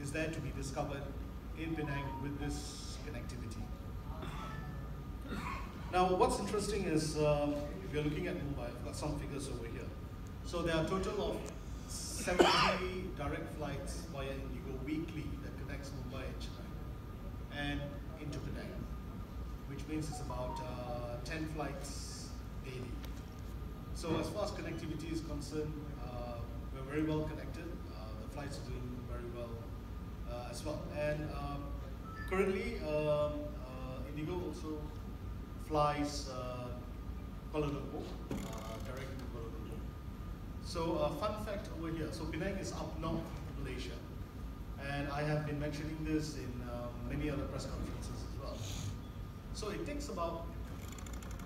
is there to be discovered in Penang with this connectivity. Now, what's interesting is, if you're looking at Mumbai, I've got some figures over here. So there are a total of 70 direct flights via Indigo weekly that connects Mumbai and Chennai and into Penang, which means it's about 10 flights daily. So as far as connectivity is concerned, we're very well connected. The flights are doing very well as well. And currently, Indigo also flies Kuala Lumpur, directly to Kuala Lumpur. So fun fact over here, so Penang is up north Malaysia. And I have been mentioning this in many other press conferences as well. So it takes about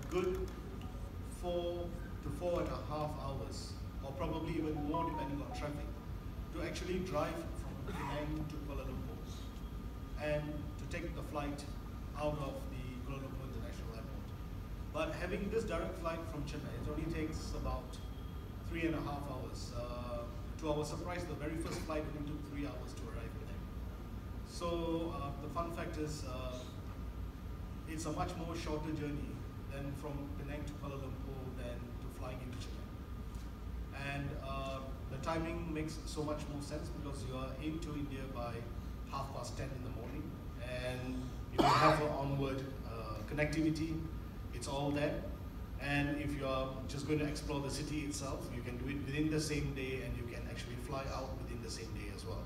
good 4 to 4.5 hours, or probably even more depending on traffic, to actually drive from Penang to Kuala Lumpur and to take the flight out of the Kuala Lumpur International Airport. But having this direct flight from Chennai, it only takes about 3.5 hours. To our surprise, the very first flight only took 3 hours to arrive Penang. So the fun fact is, it's a much more shorter journey than from Penang to Kuala Lumpur than to flying into Chennai. And the timing makes so much more sense because you are into India by 10:30 in the morning, and if you have an onward connectivity, it's all there. And if you are just going to explore the city itself, you can do it within the same day, and you can actually fly out within the same day as well.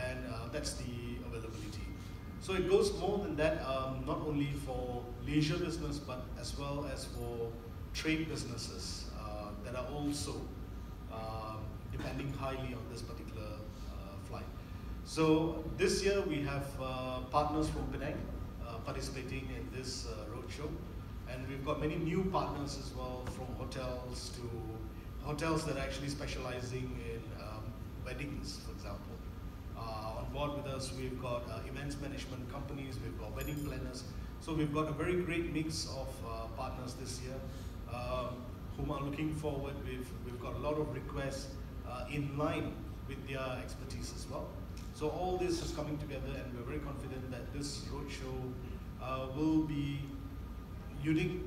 And that's the availability. So it goes more than that, not only for leisure business, but as well as for trade businesses that are also depending highly on this particular flight. So this year we have partners from Penang participating in this roadshow. And we've got many new partners as well, from hotels to hotels that are actually specializing in weddings, for example. On board with us, we've got events management companies, we've got wedding planners. So we've got a very great mix of partners this year, whom are looking forward. We've got a lot of requests in line with their expertise as well. So all this is coming together, and we're very confident that this roadshow will be unique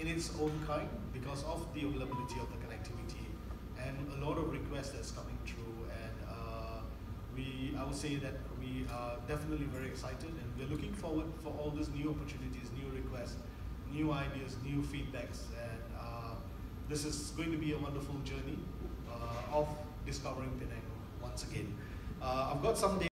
in its own kind because of the availability of the connectivity and a lot of requests that's coming through. And I would say that we are definitely very excited, and we're looking forward for all these new opportunities, new requests, new ideas, new feedbacks. And this is going to be a wonderful journey of discovering Penang once again. I've got some